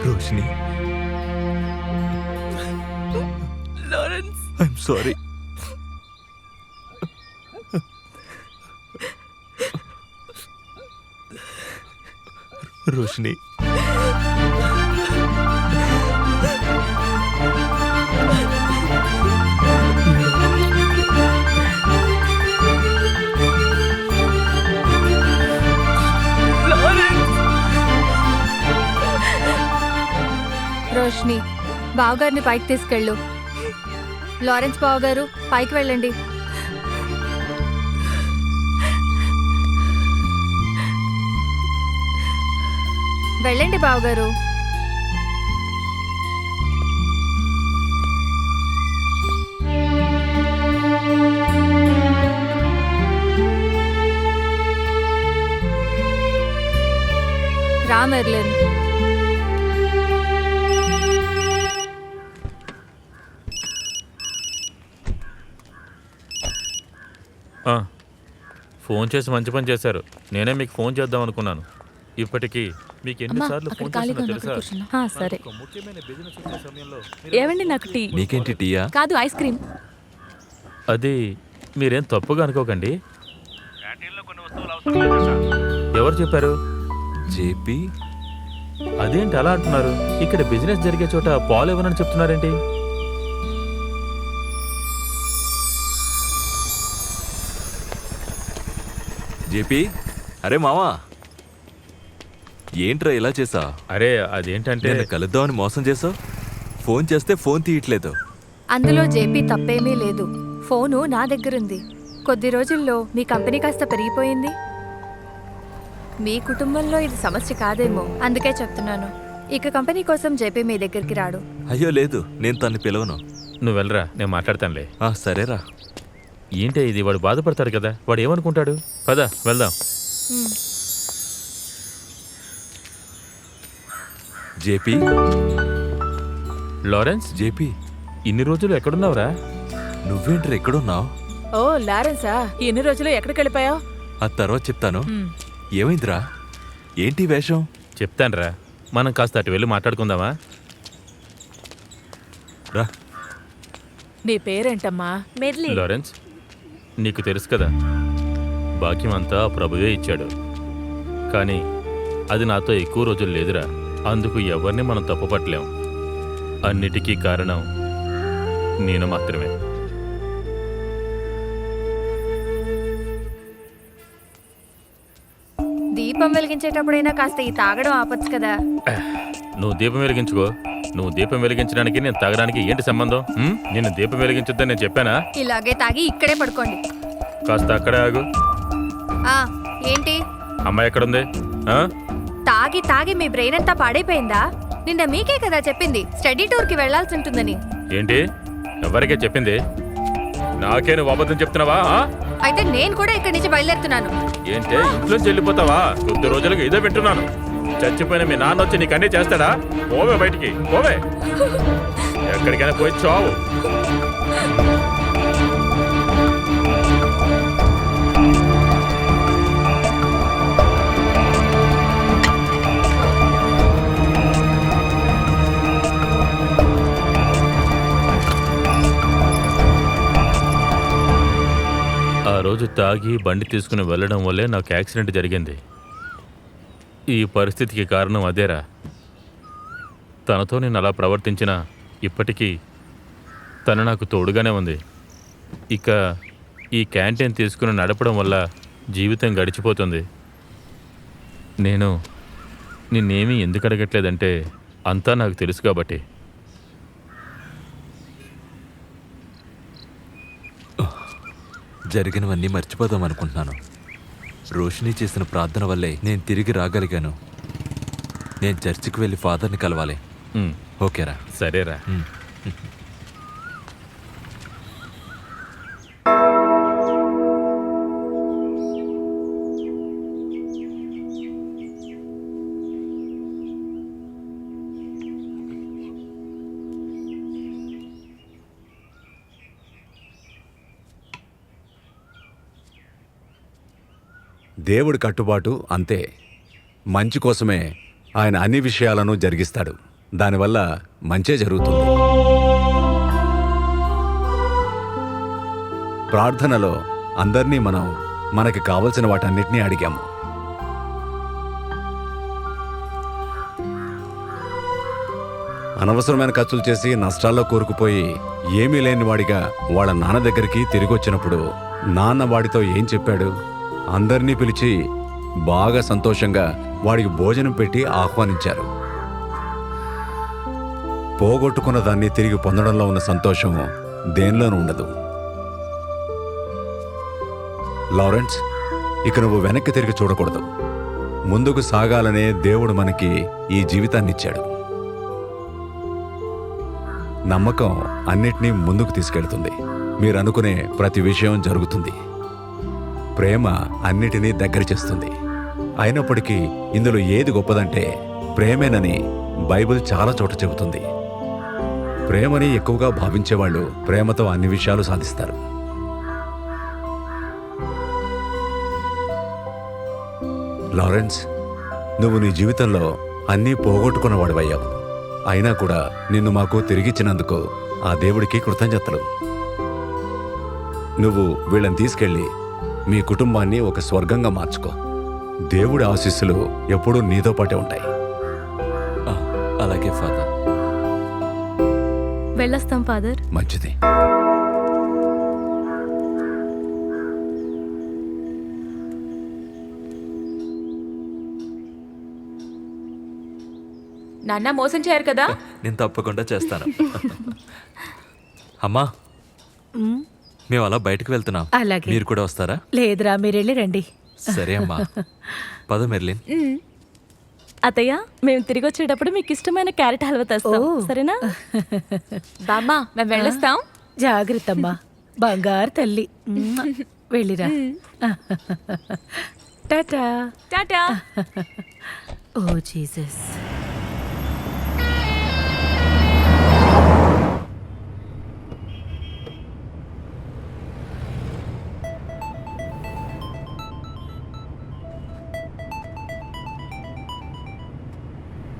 Roshini, Lawrence, I'm sorry. Roshini, Roshini, బావగారిని పైకి తీసుకెళ్ళు. లారెన్స్ బావగారు, పైకి వెళ్ళండి. వెళ్ళండి బావగారు. రా మెర్లిన్. ఫోన్ చేసి మంచి పని చేశారు. నేనే మీకు ఫోన్ చేద్దాం అనుకున్నాను. ఇప్పటికీ మీకు ఎన్నిసార్లు ఫోన్ చేస్తున్నా తెలుసా? సరే. ఒక ముఖ్యమైన బిజినెస్ వచ్చే సమయంలో ఏవండి నాకు టీ? నీకేంటి టీయా? కాదు, ఐస్ క్రీమ్. అది మీరేం తప్పుగా అనుకోకండి. ఎవరు చెప్పారు? జేపీ. అదేంటి అలా అంటున్నారు? ఇక్కడ బిజినెస్ జరిగే చోట పాలు ఇవ్వనని చెప్తున్నారేంటి? జేపీ, అరే మావా, ఏంట్రా ఇలా చేసా? అరే అదేంటంటే నేను కలుద్దామని మోసం చేసావు. ఫోన్ చేస్తే ఫోన్ తీయట్లేదు. అందులో జేపీ తప్పేమీ లేదు. ఫోను నా దగ్గరుంది. కొద్ది రోజుల్లో మీ కంపెనీ కాస్త పెరిగిపోయింది. మీ కుటుంబంలో ఇది సమస్య కాదేమో, అందుకే చెప్తున్నాను. ఇక కంపెనీ కోసం జేపీ మీ దగ్గరికి రాడు. అయ్యో లేదు, నేను తన్ని పిలవను. నువ్వు వెళ్ళరా, నేను మాట్లాడతానులే. సరేరా. ఏంటే ఇది? వాడు బాధపడతాడు కదా, వాడు ఏమనుకుంటాడు? పద వెళ్దాం. జేపీ. లారెన్స్, జేపీ, ఇన్ని రోజులు ఎక్కడున్నావురా? నువ్వేంట్రా ఎక్కడున్నావు? ఓ లారెన్సా, ఎన్ని రోజులు ఎక్కడికి వెళ్ళిపోయావు? ఆ తర్వాత చెప్తాను. ఏమైందిరా? ఏంటి వేషం? చెప్తానురా, మనం కాస్త అటు వెళ్ళి మాట్లాడుకుందామా? రా. నీ పేరేంటమ్మా? మెర్లిన్. లారెన్స్, నీకు తెలుసు కదా, బాక్యం అంతా ప్రభువే ఇచ్చాడు. కానీ అది నాతో ఎక్కువ రోజులు లేదురా. అందుకు ఎవరిని మనం తప్పుపట్టలేం. అన్నిటికీ కారణం నేను మాత్రమే. దీపం వెలిగించేటప్పుడైనా కాస్త ఈ తాగడం ఆపచ్చు కదా. నువ్వు దీపం వెలిగించుకో. నువ్వు దీపం వెలిగించడానికి నేను తాగడానికి ఏంటి సంబంధం? నేను దీపం వెలిగించొద్దని నేను చెప్పానా? ఇలాగే తాగి ఇక్కడే పడుకోండి. కాస్త అక్కడే ఆగు. ఏంటి? అమ్మాయి ఎక్కడుంది? తాగి తాగి మీ బ్రెయిన్ అంతా పాడైపోయిందా? నిన్న మీకే కదా చెప్పింది స్టడీ టూర్కి వెళ్లాల్సి ఉంటుందని. ఏంటి? ఎవరికే చెప్పింది? నాకే నువ్వు అబద్ధం చెప్తున్నావా? అయితే నేను కూడా ఇక్కడి నుంచి బయలుదేరుతున్నాను. ఏంటే, ఇంట్లోంచి వెళ్ళిపోతావా? కొద్ది రోజులుగా ఇదే వింటున్నాను. చచ్చిపోయిన మీ నాన్న వచ్చి నీకు అన్నీ చేస్తాడా? పోవే బయటికి, పోవే. ఎక్కడికైనా పోయి చావు. ఆ రోజు తాగి బండి తీసుకుని వెళ్ళడం వల్లే నాకు యాక్సిడెంట్ జరిగింది. ఈ పరిస్థితికి కారణం అదేరా. తనతో నేను అలా ప్రవర్తించినా ఇప్పటికీ తను నాకు తోడుగానే ఉంది. ఇక ఈ క్యాంటీన్ తీసుకుని నడపడం వల్ల జీవితం గడిచిపోతుంది. నేను నిన్నేమీ ఎందుకు అడగట్లేదంటే అంతా నాకు తెలుసు కాబట్టి. జరిగినవన్నీ మర్చిపోదాం అనుకుంటున్నాను. రోషిని చేసిన ప్రార్థన వల్లే నేను తిరిగి రాగలిగాను. నేను చర్చికి వెళ్ళి ఫాదర్ని కలవాలి. ఓకేరా? సరేరా. దేవుడి కట్టుబాటు అంతే. మంచి కోసమే ఆయన అన్ని విషయాలను జరిగిస్తాడు. దానివల్ల మంచే జరుగుతుంది. ప్రార్థనలో అందరినీ మనం మనకి కావలసిన వాటన్నిటినీ అడిగాము. అనవసరమైన ఖర్చులు చేసి నష్టాల్లో కూరుకుపోయి ఏమీ లేని వాడిగా వాళ్ళ నాన్న దగ్గరికి తిరిగి వచ్చినప్పుడు నాన్న వాడితో ఏం చెప్పాడు? అందరినీ పిలిచి బాగా సంతోషంగా వాడికి భోజనం పెట్టి ఆహ్వానించారు. పోగొట్టుకున్న దాన్ని తిరిగి పొందడంలో ఉన్న సంతోషం దేనిలోనూ ఉండదు. లారెన్స్, ఇక నువ్వు వెనక్కి తిరిగి చూడకూడదు. ముందుకు సాగాలనే దేవుడు మనకి ఈ జీవితాన్నిచ్చాడు. నమ్మకం అన్నిటినీ ముందుకు తీసుకెళ్తుంది. మీరు అనుకునే ప్రతి విషయం జరుగుతుంది. ప్రేమ అన్నిటినీ దగ్గర చేస్తుంది. అయినప్పటికీ ఇందులో ఏది గొప్పదంటే ప్రేమేనని బైబిల్ చాలా చోట చెబుతుంది. ప్రేమని ఎక్కువగా భావించేవాళ్ళు ప్రేమతో అన్ని విషయాలు సాధిస్తారు. లారెన్స్, నువ్వు నీ జీవితంలో అన్నీ పోగొట్టుకున్నవాడివయ్యావు. అయినా కూడా నిన్ను మాకు తిరిగిచ్చినందుకు ఆ దేవుడికి కృతజ్ఞతలు. నువ్వు వీళ్ళని తీసుకెళ్ళి మీ కుటుంబాన్ని ఒక స్వర్గంగా మార్చుకో. దేవుడి ఆశీస్సులు ఎప్పుడూ నీతో పాటే ఉంటాయి. ఆ, అలాగే ఫాదర్. వెళ్ళొస్తాం ఫాదర్. మంచిది. నాన్న మోసం చేయరు కదా? నేను తప్పకుండా చేస్తాను. అమ్మా, మేము అలా బయటకు వెళ్తున్నాం. అలాగే. మీరు కూడా వస్తారా? లేదురా, మీరెళ్ళి రండి. సరే అమ్మా. పద మెర్లిన్. అత్తయ్య, మేము తిరిగి వచ్చేటప్పుడు మీకు ఇష్టమైన క్యారెట్ హల్వా తెస్తాం, ఓ. సరేనా? బామ్మ మేము వెళ్ళొస్తాం. జాగ్రత్తమ్మా, బంగారు తల్లి. వెళ్ళిరా. టాటా. టాటా. Oh Jesus.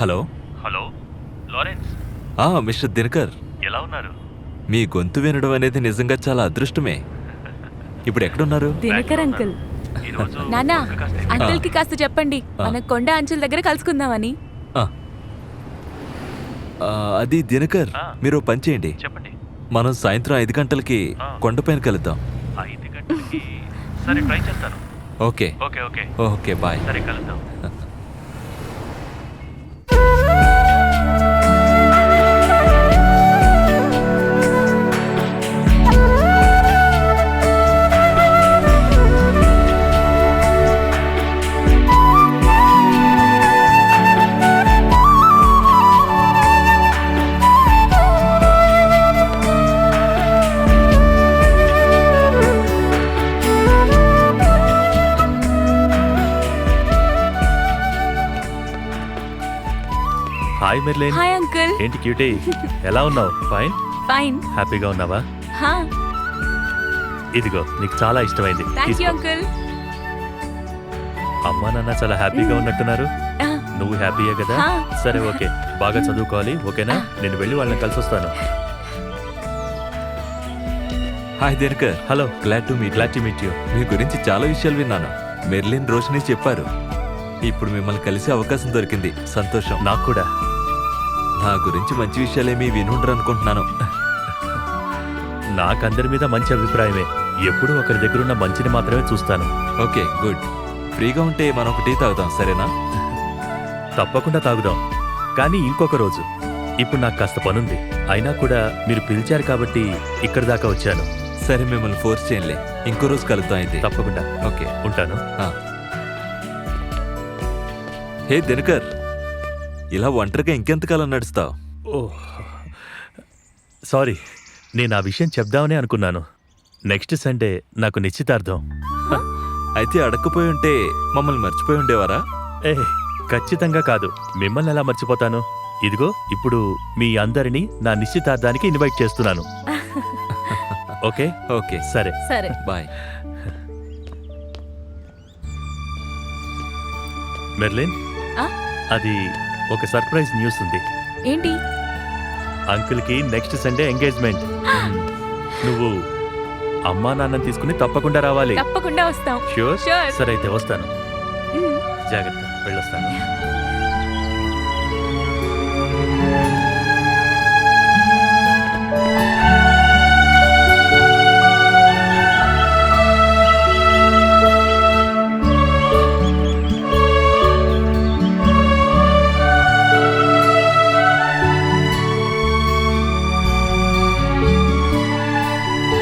Hello. Hello Lawrence, mister Dinakar, ఎలా ఉన్నారు? మీ గొంతు వినడం అనేది నిజంగా చాలా అదృష్టమే. ఇప్పుడు ఎక్కడున్నారు? దినకర్ అంకుల్. నాన్న, అంకుల్ కి కాస్త చెప్పండి, మన కొండ అంచుల దగ్గర కలుసుకుందామని. ఆ. అది దినకర్, మీరు ఓ పని చేయండి. చెప్పండి. మనం సాయంత్రం 5 గంటలకి కొండపైన కలుద్దాం. 5 గంటలకి? సరే, ట్రై చేస్తాను. Okay. Okay okay okay, bye. సరే, కలుద్దాం. Hi Merlin. Hi uncle. ఏంటి క్యూటీ, ఎలా ఉన్నావు? ఫైన్. ఫైన్. హ్యాపీగా ఉన్నావా? హా. ఇదిగో, నీకు చాలా ఇష్టమైంది. థ్యాంక్ యూ తీసుకో. అంకుల్. అమ్మా నాన్న చాలా హ్యాపీగా ఉన్నట్టున్నారు. ఆ, నువ్వు హ్యాపీయే కదా? హా. సరే, ఓకే. బాగా చదువుకోవాలి, ఓకేనా? నేను వెళ్ళి వాళ్ళని కలిసి వస్తాను. Hi Dinakar. Hello. Glad to meet. Glad to meet you. మీ గురించి చాలా విషయాలు విన్నాను. మెర్లిన్, రోషిని చెప్పారు. ఇప్పుడు మిమ్మల్ని కలిసే అవకాశం దొరికింది. సంతోషం. నాకు కూడా. నా గురించి మంచి విషయాలేమీ వినుండ్రు అనుకుంటున్నాను. నాకందరి మీద మంచి అభిప్రాయమే. ఎప్పుడూ ఒకరి దగ్గరున్న మంచిని మాత్రమే చూస్తాను. Okay, good. ఫ్రీగా ఉంటే మనం ఒక టీ తాగుతాం, సరేనా? తప్పకుండా తాగుదాం, కానీ ఇంకొక రోజు. ఇప్పుడు నాకు కాస్త పనుంది. అయినా కూడా మీరు పిలిచారు కాబట్టి ఇక్కడి దాకా వచ్చాను. సరే, మిమ్మల్ని ఫోర్స్ చేయలే. ఇంకో రోజు కలుద్దాం అయితే. తప్పకుండా. ఓకే, ఉంటాను. హే దినకర్, ఇలా ఒంటరిగా ఇంకెంతకాలం నడుస్తావు? ఓహ్, సారీ. నేను ఆ విషయం చెప్దామనే అనుకున్నాను. నెక్స్ట్ సండే నాకు నిశ్చితార్థం. అయితే అడగకపోయి ఉంటే మమ్మల్ని మర్చిపోయి ఉండేవారా? ఏ, ఖచ్చితంగా కాదు. మిమ్మల్ని ఎలా మర్చిపోతాను? ఇదిగో, ఇప్పుడు మీ అందరినీ నా నిశ్చితార్థానికి ఇన్వైట్ చేస్తున్నాను. ఓకే ఓకే, సరే. సరే. బాయ్. మెర్లిన్, ఆ? అది ఒక సర్ప్రైజ్ న్యూస్ ఉంది. ఏంటి? అంకుల్కి నెక్స్ట్ సండే ఎంగేజ్మెంట్. నువ్వు అమ్మా నాన్నని తీసుకుని తప్పకుండా రావాలి. తప్పకుండా వస్తాం. Sure? Sure. సరే అయితే వస్తాను. మ్మ్. జాగ్రత్త, వెళ్ళొస్తాను.